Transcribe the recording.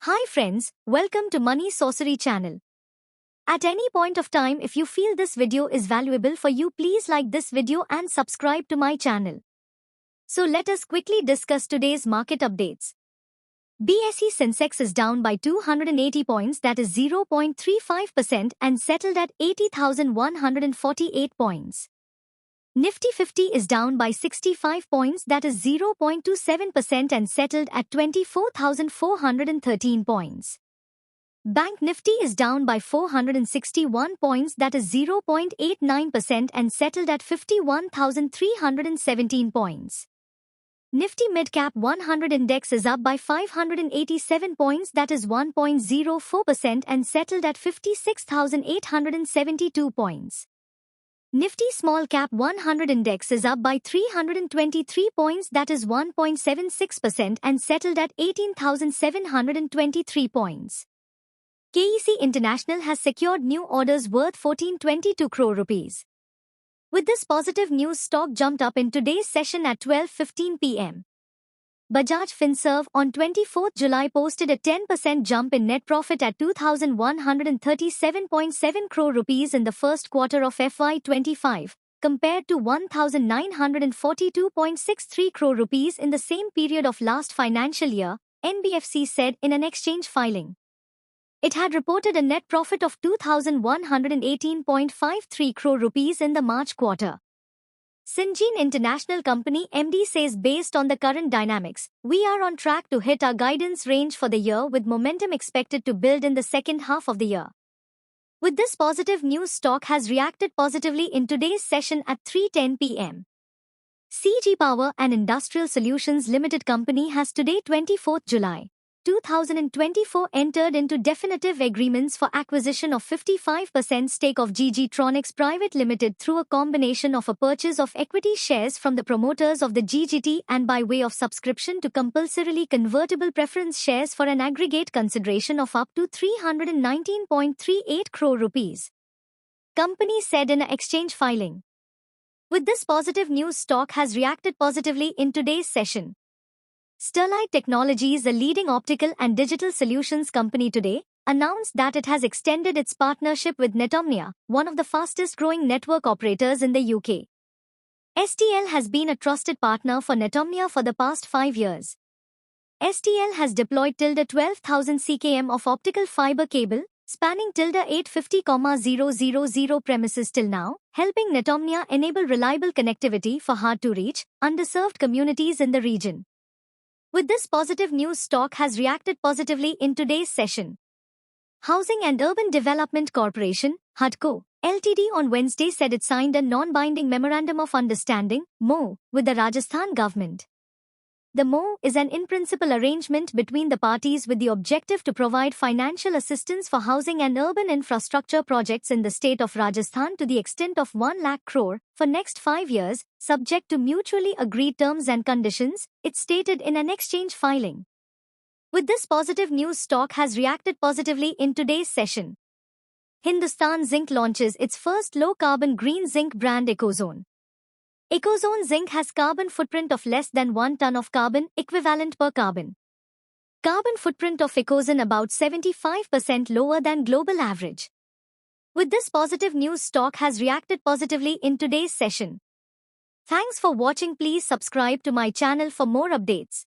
Hi friends, welcome to Money Sorcery channel. At any point of time if you feel this video is valuable for you, please like this video and subscribe to my channel. So let us quickly discuss today's market updates. BSE Sensex is down by 280 points, that is 0.35%, and settled at 80,148 points. Nifty 50 is down by 65 points, that is 0.27%, and settled at 24,413 points. Bank Nifty is down by 461 points, that is 0.89%, and settled at 51,317 points. Nifty Midcap 100 Index is up by 587 points, that is 1.04%, and settled at 56,872 points. Nifty Small Cap 100 Index is up by 323 points, that is 1.76%, and settled at 18,723 points. KEC International has secured new orders worth 1422 crore rupees. With this positive news, stock jumped up in today's session at 12:15 p.m. Bajaj Finserv on 24th July posted a 10% jump in net profit at 2,137.7 crore rupees in the first quarter of FY25, compared to 1,942.63 crore rupees in the same period of last financial year, NBFC said in an exchange filing. It had reported a net profit of 2,118.53 crore rupees in the March quarter. Syngene International Company MD says, based on the current dynamics, we are on track to hit our guidance range for the year, with momentum expected to build in the second half of the year. With this positive news, stock has reacted positively in today's session at 3:10 p.m. CG Power and Industrial Solutions Limited Company has today, 24th July 2024, entered into definitive agreements for acquisition of 55% stake of GG Tronics Private Limited through a combination of a purchase of equity shares from the promoters of the GGT and by way of subscription to compulsorily convertible preference shares for an aggregate consideration of up to 319.38 crore rupees. Company said in an exchange filing. With this positive news, stock has reacted positively in today's session. Sterlite Technologies, a leading optical and digital solutions company, today announced that it has extended its partnership with Netomnia, one of the fastest-growing network operators in the UK. STL has been a trusted partner for Netomnia for the past 5 years. STL has deployed 12,000 CKM of optical fiber cable, spanning 850,000 premises till now, helping Netomnia enable reliable connectivity for hard-to-reach, underserved communities in the region. With this positive news, stock has reacted positively in today's session. Housing and Urban Development Corporation, HUDCO, Ltd, on Wednesday said it signed a non-binding Memorandum of Understanding, MoU, with the Rajasthan government. The MoU is an in-principle arrangement between the parties with the objective to provide financial assistance for housing and urban infrastructure projects in the state of Rajasthan to the extent of 1 lakh crore for next 5 years, subject to mutually agreed terms and conditions, it stated in an exchange filing. With this positive news, stock has reacted positively in today's session. Hindustan Zinc launches its first low-carbon green zinc brand, Ecozone. Ecozone Zinc has carbon footprint of less than 1 ton of carbon equivalent per carbon. Carbon footprint of Ecozone about 75% lower than global average. With this positive news, stock has reacted positively in today's session. Thanks for watching. Please subscribe to my channel for more updates.